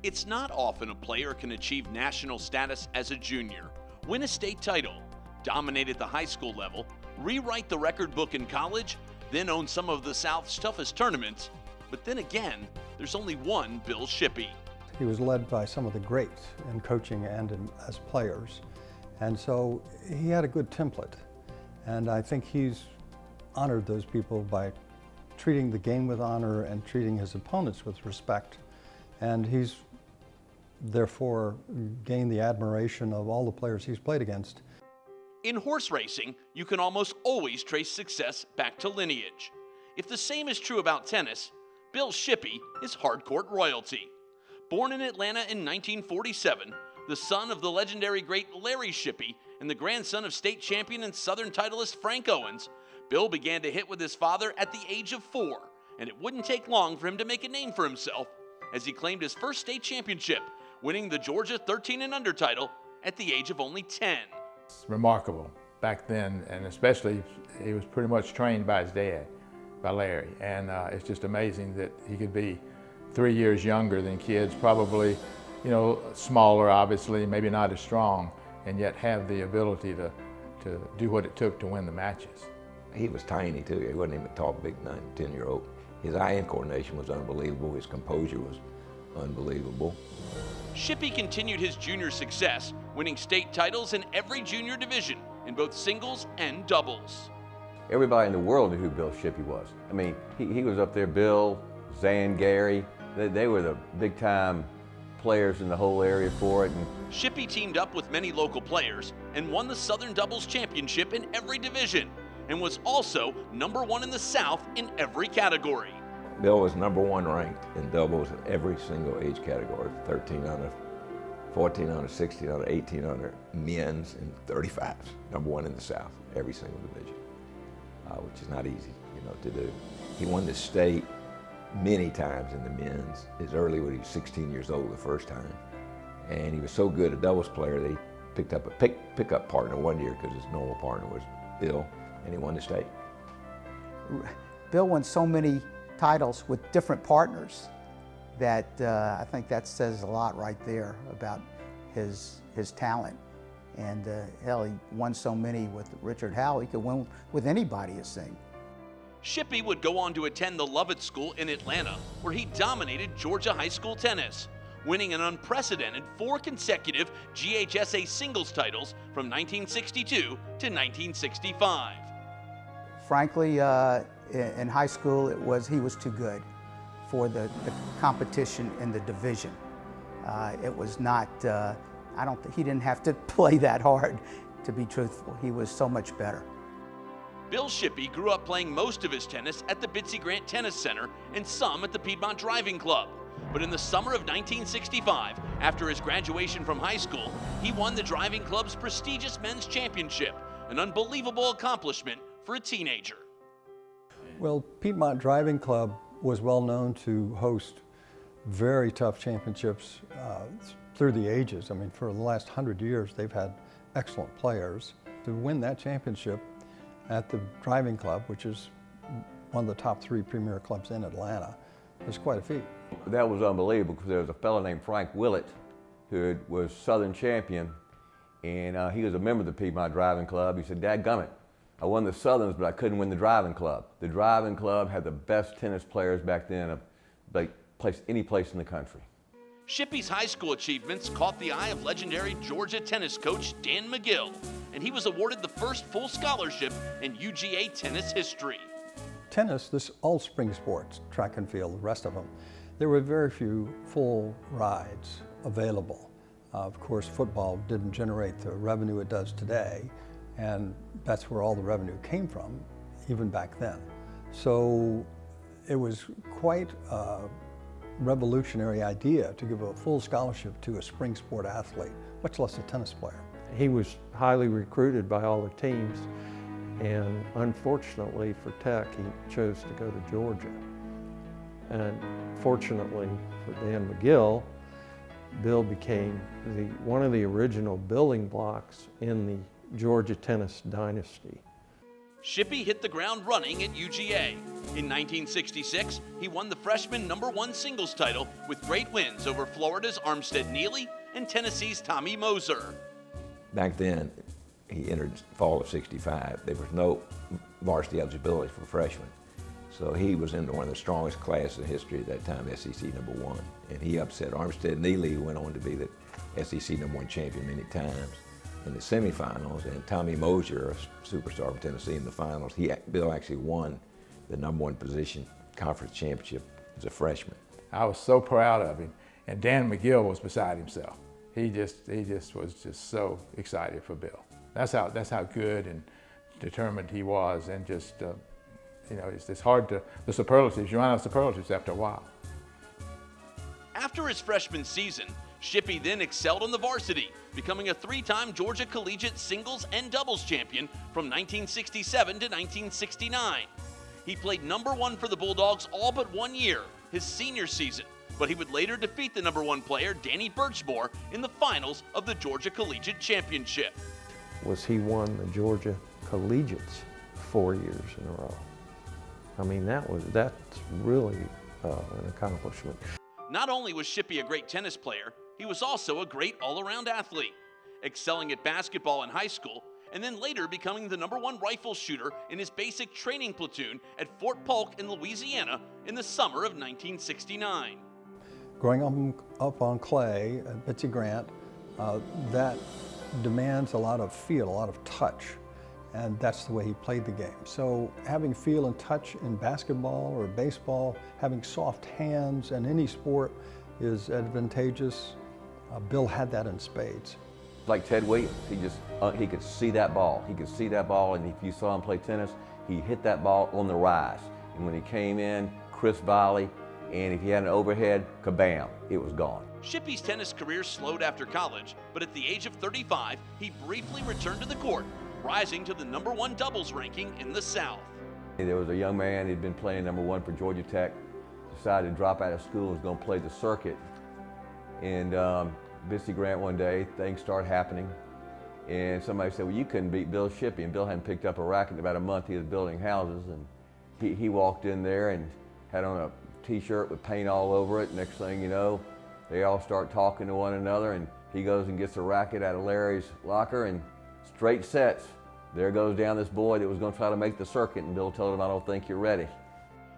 It's not often a player can achieve national status as a junior, win a state title, dominate at the high school level, rewrite the record book in college, then own some of the South's toughest tournaments. But then again, there's only one Bill Shippey. He was led by some of the greats in coaching and as players. And so he had a good template. And I think he's honored those people by treating the game with honor and treating his opponents with respect. And he's therefore gained the admiration of all the players he's played against. In horse racing, you can almost always trace success back to lineage. If the same is true about tennis, Bill Shippey is hardcourt royalty. Born in Atlanta in 1947, the son of the legendary great Larry Shippey and the grandson of state champion and Southern titleist Frank Owens, Bill began to hit with his father at the age of 4, and it wouldn't take long for him to make a name for himself as he claimed his first state championship, winning the Georgia 13 and under title at the age of only 10. It's remarkable back then, and especially he was pretty much trained by his dad, by Larry, and it's just amazing that he could be 3 years younger than kids, probably, you know, smaller obviously, maybe not as strong, and yet have the ability to do what it took to win the matches. He was tiny too. He wasn't even a tall, big 9, 10-year-old. His eye-hand coordination was unbelievable. His composure was unbelievable. Shippey continued his junior success, winning state titles in every junior division in both singles and doubles. Everybody in the world knew who Bill Shippey was. I mean, he was up there, Bill, Zan, Gary. They were the big-time players in the whole area for it. And Shippey teamed up with many local players and won the Southern Doubles Championship in every division, and was also #1 in the South in every category. Bill was #1 ranked in doubles in every single age category, 13 under, 14 under, 16 under, 18 under, men's, and 35s. #1 in the South, every single division, which is not easy, to do. He won the state many times in the men's, as early when he was 16 years old the first time. And he was so good a doubles player that he picked up a pickup partner one year because his normal partner was Bill, and he won the state. Bill won so many titles with different partners that I think that says a lot right there about his talent. And hell, he won so many with Richard Howell, he could win with anybody, it seemed. Shippey would go on to attend the Lovett School in Atlanta, where he dominated Georgia high school tennis, winning an unprecedented 4 consecutive GHSA singles titles from 1962 to 1965. Frankly, in high school, he was too good for the competition in the division. It was not, he didn't have to play that hard, to be truthful. He was so much better. Bill Shippey grew up playing most of his tennis at the Bitsy Grant Tennis Center and some at the Piedmont Driving Club. But in the summer of 1965, after his graduation from high school, he won the driving club's prestigious men's championship, an unbelievable accomplishment for a teenager. Well, Piedmont Driving Club was well known to host very tough championships through the ages. I mean, for the last 100 years, they've had excellent players. To win that championship at the driving club, which is one of the top 3 premier clubs in Atlanta, was quite a feat. that was unbelievable because there was a fellow named Frank Willett who was Southern champion, and he was a member of the Piedmont Driving Club. He said, "Dadgummit, I won the Southerns, but I couldn't win the driving club." The driving club had the best tennis players back then of any place in the country. Shippey's high school achievements caught the eye of legendary Georgia tennis coach Dan McGill, and he was awarded the first full scholarship in UGA tennis history. Tennis, this all spring sports, track and field, the rest of them, there were very few full rides available. Of course, football didn't generate the revenue it does today, and that's where all the revenue came from, even back then. So it was quite a revolutionary idea to give a full scholarship to a spring sport athlete, much less a tennis player. He was highly recruited by all the teams, and unfortunately for Tech, he chose to go to Georgia. And fortunately for Dan McGill, Bill became one of the original building blocks in the Georgia tennis dynasty. Shippey hit the ground running at UGA. In 1966, he won the freshman #1 singles title with great wins over Florida's Armistead Neely and Tennessee's Tommy Moser. Back then, he entered fall of '65. There was no varsity eligibility for freshmen. So he was in one of the strongest classes in history at that time, SEC #1. And he upset Armistead Neely, who went on to be the SEC #1 champion many times, in the semifinals. And Tommy Moser, a superstar from Tennessee, in the finals. Bill actually won the #1 position conference championship as a freshman. I was so proud of him. And Dan McGill was beside himself. He just was just so excited for Bill. That's how good and determined he was, and just you know, it's hard to, the superlatives, you run out of superlatives after a while. After his freshman season, Shippey then excelled on the varsity, becoming a 3-time Georgia Collegiate singles and doubles champion from 1967 to 1969. He played #1 for the Bulldogs all but 1 year, his senior season, but he would later defeat the #1 player, Danny Birchmore, in the finals of the Georgia Collegiate Championship. He won the Georgia Collegiates 4 years in a row. I mean, that's really an accomplishment. Not only was Shippey a great tennis player, he was also a great all-around athlete, excelling at basketball in high school, and then later becoming the #1 rifle shooter in his basic training platoon at Fort Polk in Louisiana in the summer of 1969. Growing up on clay at Betsy Grant, that demands a lot of feel, a lot of touch, and that's the way he played the game. So having feel and touch in basketball or baseball, having soft hands in any sport is advantageous. Bill had that in spades. Like Ted Williams, he could see that ball. He could see that ball, and if you saw him play tennis, he hit that ball on the rise. And when he came in, crisp volley, and if he had an overhead, kabam, it was gone. Shippey's tennis career slowed after college, but at the age of 35, he briefly returned to the court, rising to the #1 doubles ranking in the South. There was a young man, he'd been playing #1 for Georgia Tech, decided to drop out of school and was going to play the circuit. And Betsy Grant one day, things started happening, and somebody said, well, you couldn't beat Bill Shippey, and Bill hadn't picked up a racket in about a month. He was building houses, and he walked in there and had on a t-shirt with paint all over it. Next thing you know, they all start talking to one another, and he goes and gets a racket out of Larry's locker, and straight sets. There goes down this boy that was going to try to make the circuit, and Bill told him, I don't think you're ready.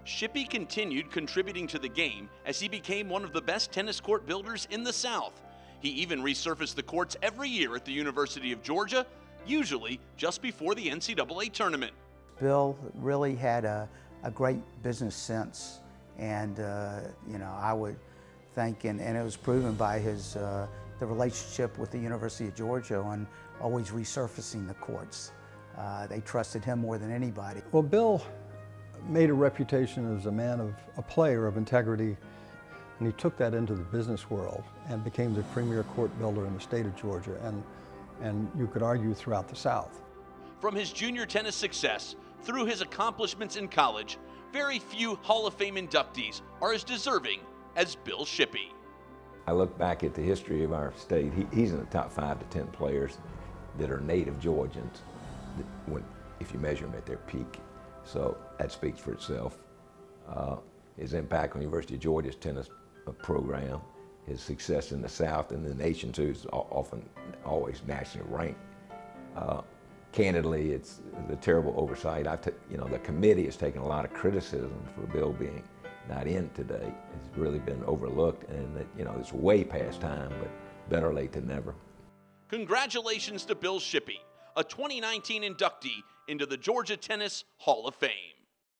Shippey continued contributing to the game as he became one of the best tennis court builders in the South. He even resurfaced the courts every year at the University of Georgia, usually just before the NCAA tournament. Bill really had a great business sense, and you know, I would think, and it was proven by the relationship with the University of Georgia on always resurfacing the courts. They trusted him more than anybody. Well, Bill made a reputation as a player of integrity, and he took that into the business world and became the premier court builder in the state of Georgia, and you could argue throughout the South. From his junior tennis success through his accomplishments in college, very few Hall of Fame inductees are as deserving as Bill Shippey. I look back at the history of our state. He's in the top 5 to 10 players that are native Georgians, if you measure them at their peak. So that speaks for itself. His impact on the University of Georgia's tennis program, his success in the South and the nation too, is often always nationally ranked. Candidly, it's a terrible oversight. The committee has taken a lot of criticism for Bill being not in today. It's really been overlooked, and it's way past time, but better late than never. Congratulations to Bill Shippey, a 2019 inductee into the Georgia Tennis Hall of Fame.